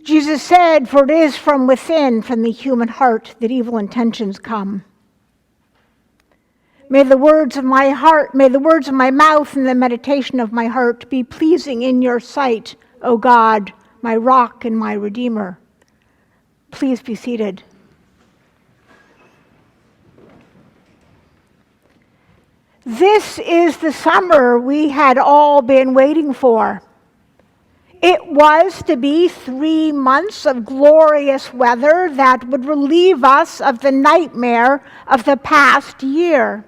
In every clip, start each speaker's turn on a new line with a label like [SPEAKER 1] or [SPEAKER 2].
[SPEAKER 1] Jesus said, "For it is from within, from the human heart, that evil intentions come." May the words of my heart, may the words of my mouth and the meditation of my heart be pleasing in your sight, O God, my rock and my redeemer. Please be seated. This is the summer we had all been waiting for. It was to be 3 months of glorious weather that would relieve us of the nightmare of the past year.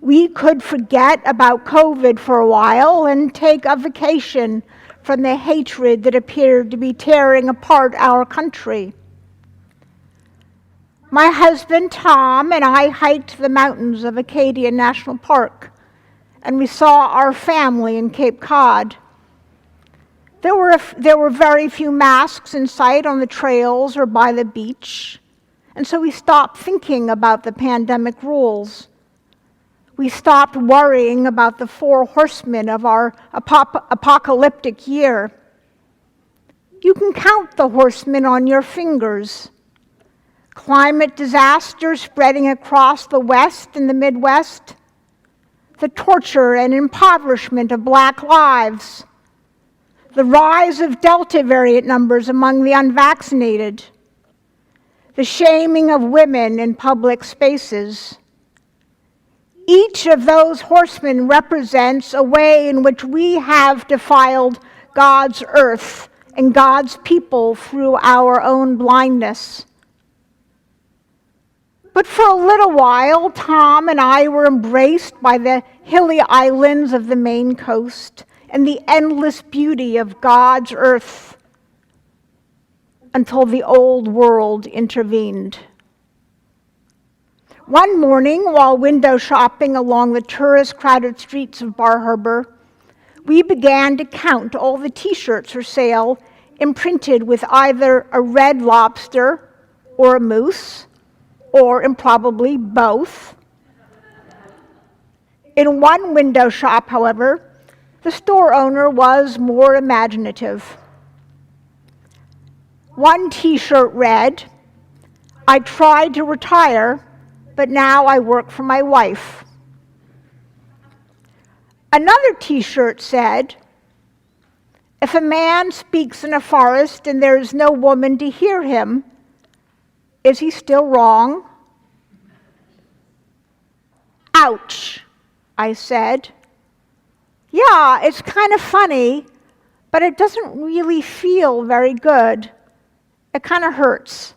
[SPEAKER 1] We could forget about COVID for a while and take a vacation from the hatred that appeared to be tearing apart our country. My husband Tom and I hiked the mountains of Acadia National Park, and we saw our family in Cape Cod. There were very few masks in sight on the trails or by the beach, and so we stopped thinking about the pandemic rules. We stopped worrying about the 4 horsemen of our apocalyptic year. You can count the horsemen on your fingers. Climate disaster spreading across the West and the Midwest, the torture and impoverishment of Black lives, the rise of Delta variant numbers among the unvaccinated, the shaming of women in public spaces. Each of those horsemen represents a way in which we have defiled God's earth and God's people through our own blindness. But for a little while, Tom and I were embraced by the hilly islands of the Maine coast and the endless beauty of God's earth until the old world intervened. One morning, while window shopping along the tourist-crowded streets of Bar Harbor, we began to count all the T-shirts for sale imprinted with either a red lobster or a moose, or improbably both. In one window shop, however, the store owner was more imaginative. One T-shirt read, "I tried to retire, but now I work for my wife." Another T-shirt said, "If a man speaks in a forest and there is no woman to hear him, is he still wrong?" "Ouch," I said. "Yeah, it's kind of funny, but it doesn't really feel very good. It kind of hurts."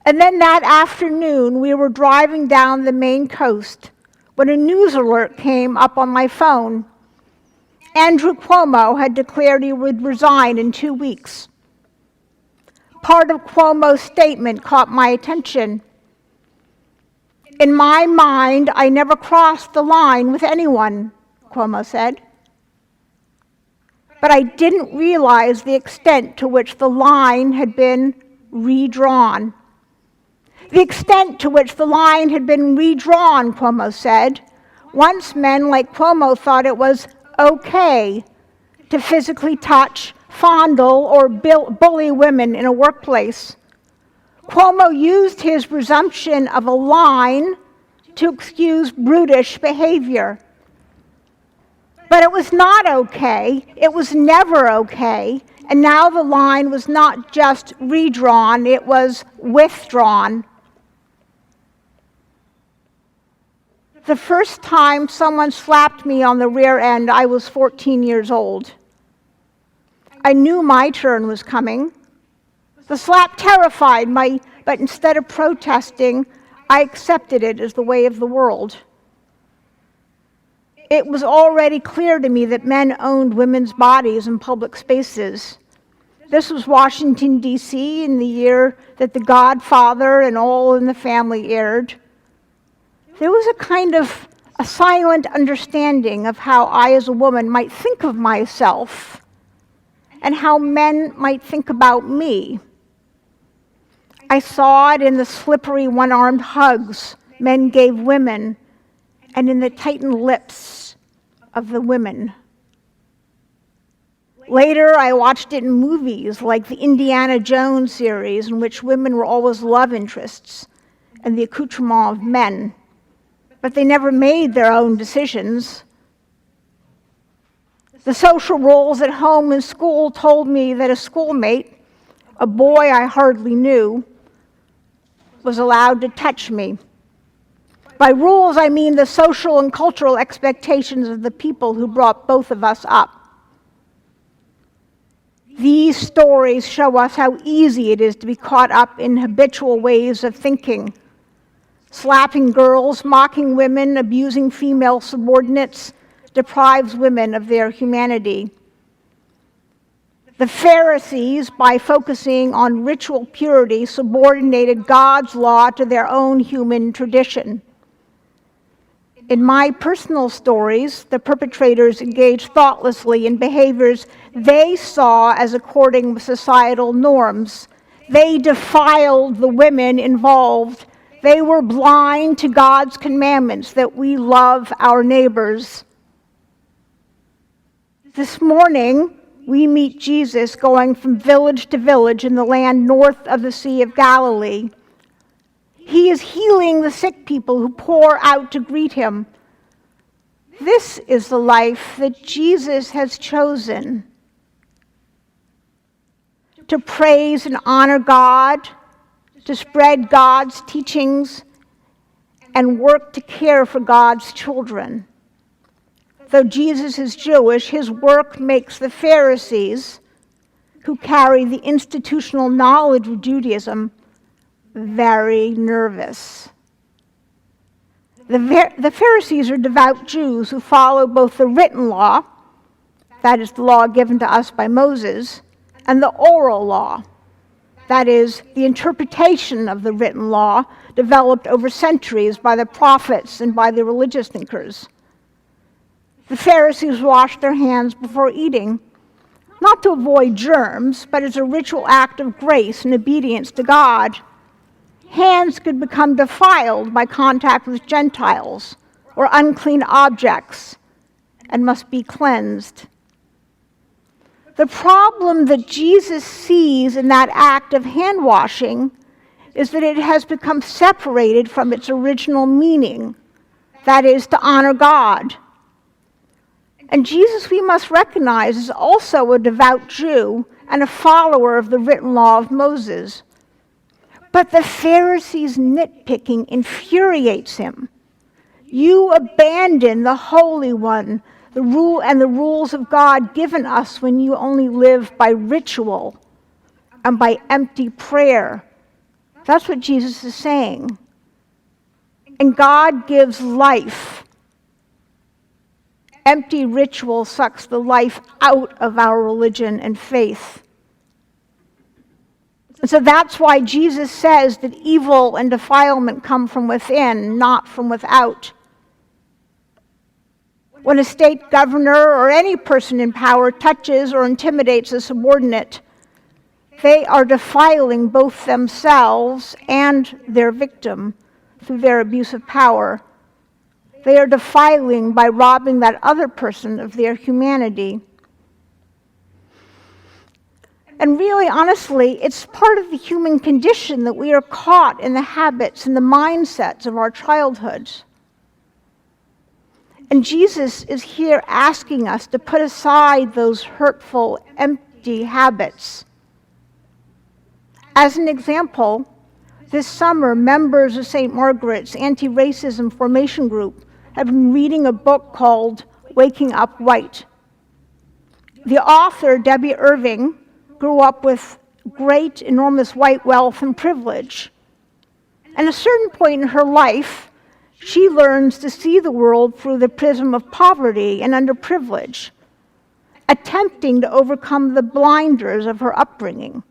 [SPEAKER 1] And then that afternoon, we were driving down the Maine coast when a news alert came up on my phone. Andrew Cuomo had declared he would resign in 2 weeks. Part of Cuomo's statement caught my attention. "In my mind, I never crossed the line with anyone," Cuomo said. But I didn't realize the extent to which the line had been redrawn. The extent to which the line had been redrawn, Cuomo said. Once men like Cuomo thought it was okay to physically touch, fondle, or bully women in a workplace. Cuomo used his resumption of a line to excuse brutish behavior. But it was not okay. It was never okay. And now the line was not just redrawn, it was withdrawn. The first time someone slapped me on the rear end, I was 14 years old. I knew my turn was coming. The slap terrified me, but instead of protesting, I accepted it as the way of the world. It was already clear to me that men owned women's bodies in public spaces. This was Washington, D.C., in the year that The Godfather and All in the Family aired. There was a kind of a silent understanding of how I as a woman might think of myself and how men might think about me. I saw it in the slippery one-armed hugs men gave women and in the tightened lips of the women. Later, I watched it in movies like the Indiana Jones series, in which women were always love interests and the accoutrement of men, but they never made their own decisions. The social roles at home and school told me that a schoolmate, a boy I hardly knew, was allowed to touch me. By rules, I mean the social and cultural expectations of the people who brought both of us up. These stories show us how easy it is to be caught up in habitual ways of thinking. Slapping girls, mocking women, abusing female subordinates deprives women of their humanity. The Pharisees, by focusing on ritual purity, subordinated God's law to their own human tradition. In my personal stories, the perpetrators engaged thoughtlessly in behaviors they saw as according with societal norms. They defiled the women involved. They were blind to God's commandments that we love our neighbors. This morning, we meet Jesus going from village to village in the land north of the Sea of Galilee. He is healing the sick people who pour out to greet him. This is the life that Jesus has chosen: to praise and honor God, to spread God's teachings, and work to care for God's children. Though Jesus is Jewish, his work makes the Pharisees, who carry the institutional knowledge of Judaism, very nervous. The Pharisees are devout Jews who follow both the written law, that is the law given to us by Moses, and the oral law, that is the interpretation of the written law developed over centuries by the prophets and by the religious thinkers. The Pharisees washed their hands before eating, not to avoid germs, but as a ritual act of grace and obedience to God. Hands could become defiled by contact with Gentiles or unclean objects and must be cleansed. The problem that Jesus sees in that act of hand washing is that it has become separated from its original meaning, that is, to honor God. And Jesus, we must recognize, is also a devout Jew and a follower of the written law of Moses. But the Pharisees' nitpicking infuriates him. You abandon the Holy One, the rule and the rules of God given us when you only live by ritual and by empty prayer. That's what Jesus is saying. And God gives life. Empty ritual sucks the life out of our religion and faith. And so that's why Jesus says that evil and defilement come from within, not from without. When a state governor or any person in power touches or intimidates a subordinate, they are defiling both themselves and their victim through their abuse of power. They are defiling by robbing that other person of their humanity. And really, honestly, it's part of the human condition that we are caught in the habits and the mindsets of our childhoods. And Jesus is here asking us to put aside those hurtful, empty habits. As an example, this summer, members of St. Margaret's anti-racism formation group have been reading a book called Waking Up White. The author, Debbie Irving, grew up with great, enormous white wealth and privilege. And at a certain point in her life, she learns to see the world through the prism of poverty and underprivilege, attempting to overcome the blinders of her upbringing.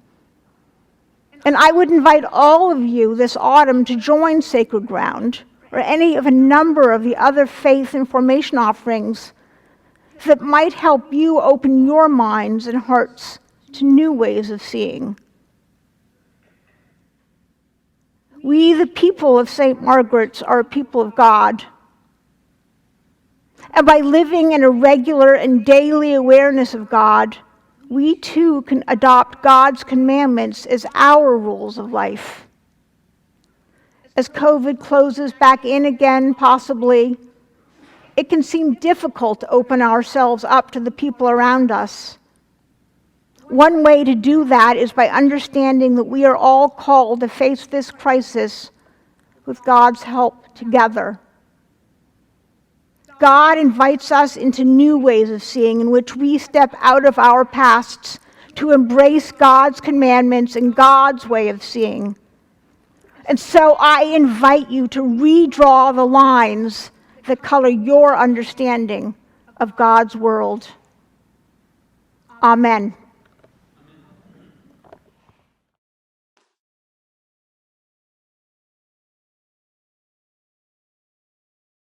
[SPEAKER 1] And I would invite all of you this autumn to join Sacred Ground or any of a number of the other faith and formation offerings that might help you open your minds and hearts to new ways of seeing. We, the people of St. Margaret's, are a people of God. And by living in a regular and daily awareness of God, we too can adopt God's commandments as our rules of life. As COVID closes back in again, possibly, it can seem difficult to open ourselves up to the people around us. One way to do that is by understanding that we are all called to face this crisis with God's help together. God invites us into new ways of seeing in which we step out of our pasts to embrace God's commandments and God's way of seeing. And so I invite you to redraw the lines that color your understanding of God's world. Amen.